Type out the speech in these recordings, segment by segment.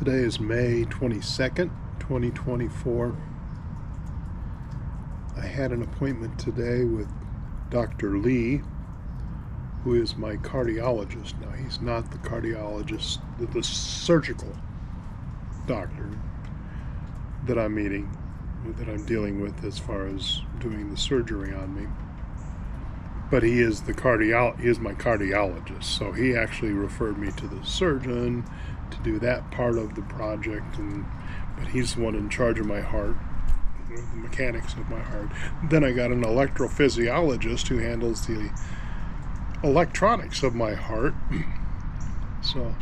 Today is May 22nd, 2024. I had an appointment today with Dr. Lee, who is my cardiologist. Now, he's not the cardiologist, the surgical doctor that I'm dealing with as far as doing the surgery on me. But he is my cardiologist, so he actually referred me to the surgeon to do that part of the project, but he's the one in charge of my heart, the mechanics of my heart. Then I got an electrophysiologist who handles the electronics of my heart. So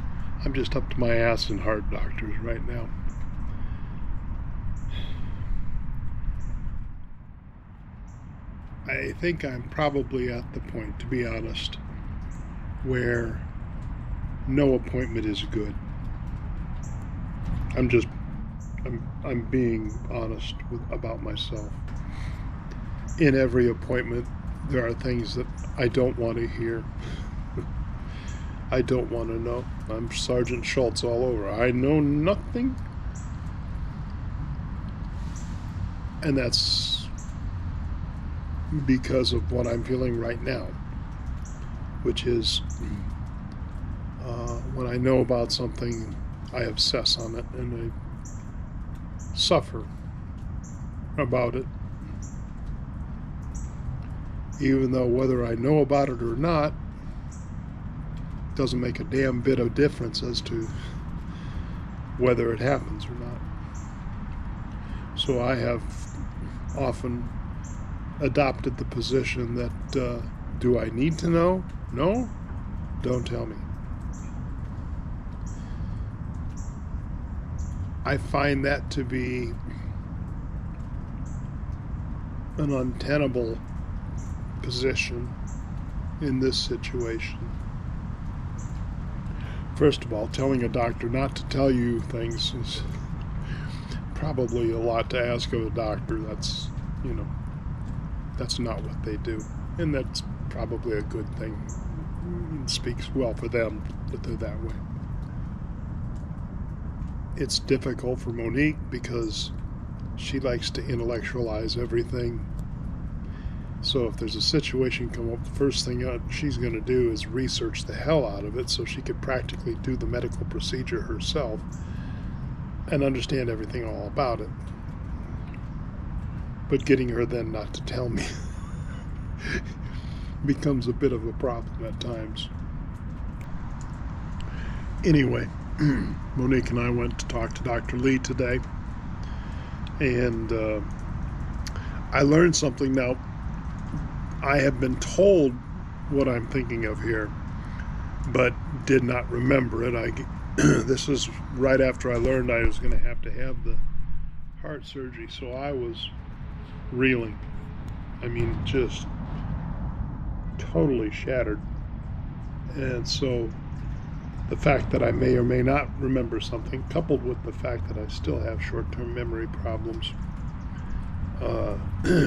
I'm just up to my ass in heart doctors right now. I think I'm probably at the point, to be honest, where no appointment is good. I'm being honest about myself. In every appointment, there are things that I don't want to hear. I don't want to know. I'm Sergeant Schultz all over. I know nothing. And that's because of what I'm feeling right now, which is when I know about something, I obsess on it and I suffer about it, even though whether I know about it or not doesn't make a damn bit of difference as to whether it happens or not. So I have often adopted the position that do I need to know? No? Don't tell me. I find that to be an untenable position in this situation. First of all, telling a doctor not to tell you things is probably a lot to ask of a doctor. That's not what they do. And that's probably a good thing. It speaks well for them that they're that way. It's difficult for Monique because she likes to intellectualize everything. So if there's a situation come up, the first thing she's going to do is research the hell out of it so she could practically do the medical procedure herself and understand everything all about it. But getting her then not to tell me becomes a bit of a problem at times. Anyway, Monique and I went to talk to Dr. Lee today, and I learned something. Now, I have been told what I'm thinking of here, but did not remember it. This is right after I learned I was going to have the heart surgery, so I was reeling. I mean, just totally shattered. And so the fact that I may or may not remember something, coupled with the fact that I still have short-term memory problems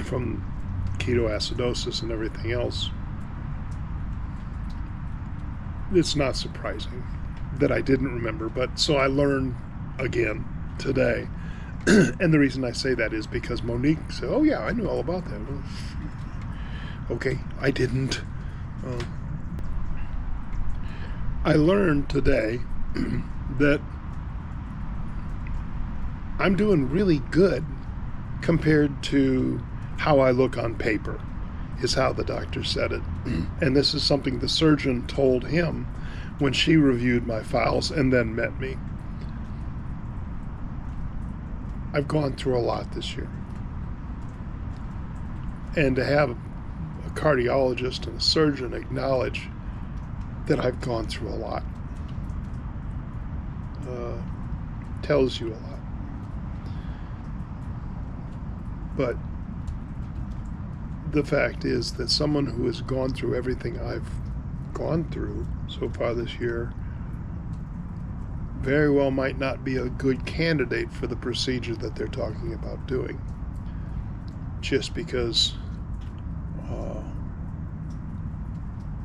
from ketoacidosis and everything else, it's not surprising that I didn't remember. But so I learned again today. And the reason I say that is because Monique said, oh yeah, I knew all about that. Okay, I didn't. I learned today that I'm doing really good compared to how I look on paper, is how the doctor said it. And this is something the surgeon told him when she reviewed my files and then met me. I've gone through a lot this year. And to have a cardiologist and a surgeon acknowledge that I've gone through a lot tells you a lot. But the fact is that someone who has gone through everything I've gone through so far this year very well might not be a good candidate for the procedure that they're talking about doing, just because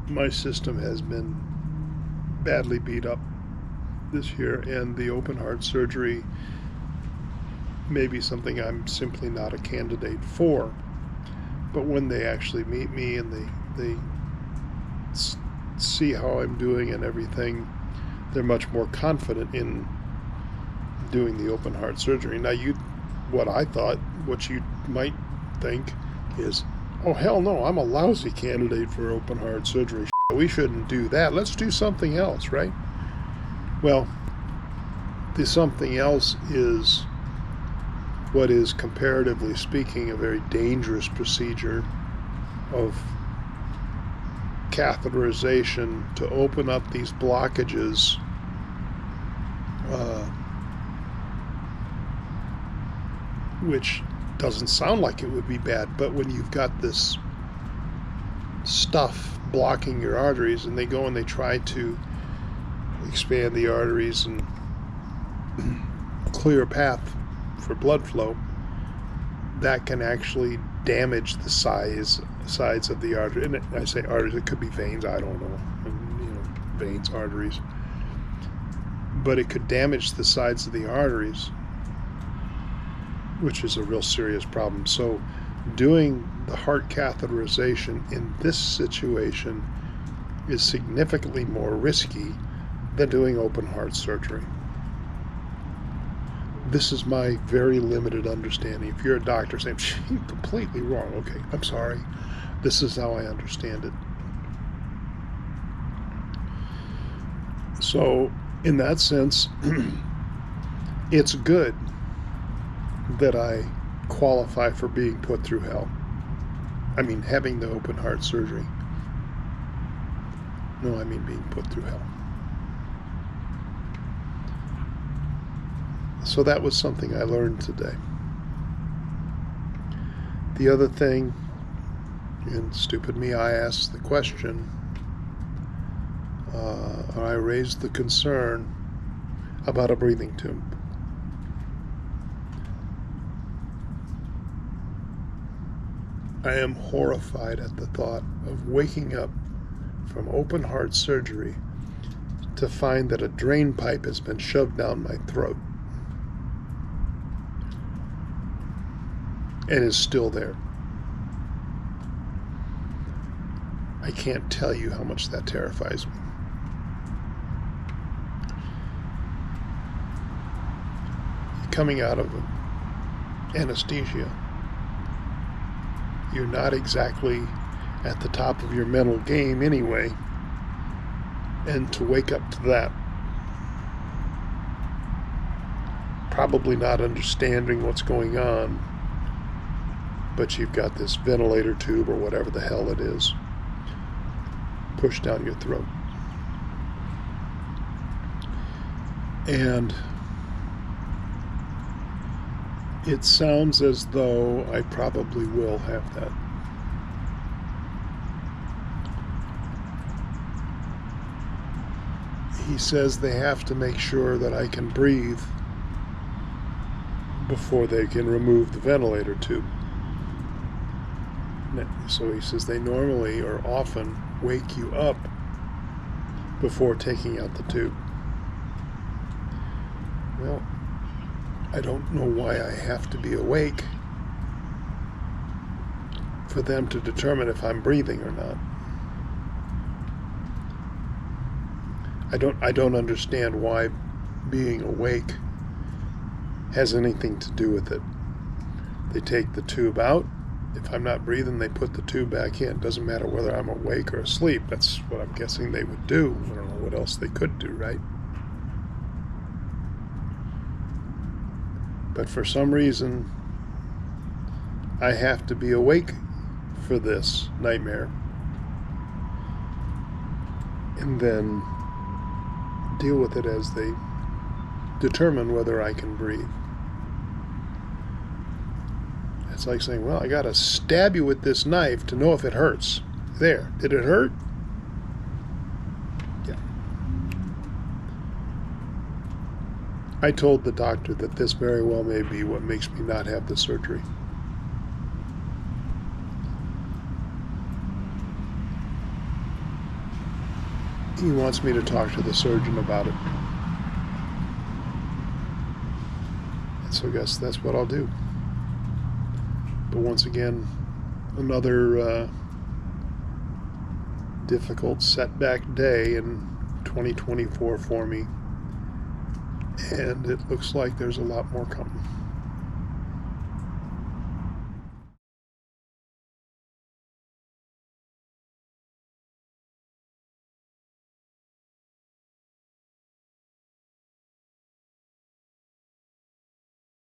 my system has been badly beat up this year, and the open heart surgery may be something I'm simply not a candidate for. But when they actually meet me and they see how I'm doing and everything, they're much more confident in doing the open heart surgery. Now, what you might think is, oh, hell no, I'm a lousy candidate for open heart surgery. We shouldn't do that. Let's do something else, right? Well, the something else is what is, comparatively speaking, a very dangerous procedure of catheterization to open up these blockages which doesn't sound like it would be bad, but when you've got this stuff blocking your arteries and they go and they try to expand the arteries and clear a path for blood flow, that can actually damage the sides of the artery. And I say arteries, it could be veins, I don't know, veins, arteries, but it could damage the sides of the arteries, which is a real serious problem. So doing the heart catheterization in this situation is significantly more risky than doing open heart surgery. This is my very limited understanding. If you're a doctor saying, you're completely wrong, okay, I'm sorry. This is how I understand it. So, in that sense, it's good that I qualify for being put through hell. I mean, having the open heart surgery. No, I mean being put through hell. So that was something I learned today. The other thing, and stupid me, I asked the question, or I raised the concern about a breathing tube. I am horrified at the thought of waking up from open heart surgery to find that a drain pipe has been shoved down my throat and is still there. I can't tell you how much that terrifies me. Coming out of anesthesia, you're not exactly at the top of your mental game anyway, and to wake up to that, probably not understanding what's going on, but you've got this ventilator tube or whatever the hell it is pushed down your throat. And it sounds as though I probably will have that. He says they have to make sure that I can breathe before they can remove the ventilator tube. So he says they normally or often wake you up before taking out the tube. Well, I don't know why I have to be awake for them to determine if I'm breathing or not. I don't understand why being awake has anything to do with it. They take the tube out. If I'm not breathing, they put the tube back in. It doesn't matter whether I'm awake or asleep. That's what I'm guessing they would do. I don't know what else they could do, right? But for some reason, I have to be awake for this nightmare. And then deal with it as they determine whether I can breathe. It's like saying, well, I got to stab you with this knife to know if it hurts. There. Did it hurt? Yeah. I told the doctor that this very well may be what makes me not have the surgery. He wants me to talk to the surgeon about it. So I guess that's what I'll do. But once again, another difficult setback day in 2024 for me. And it looks like there's a lot more coming.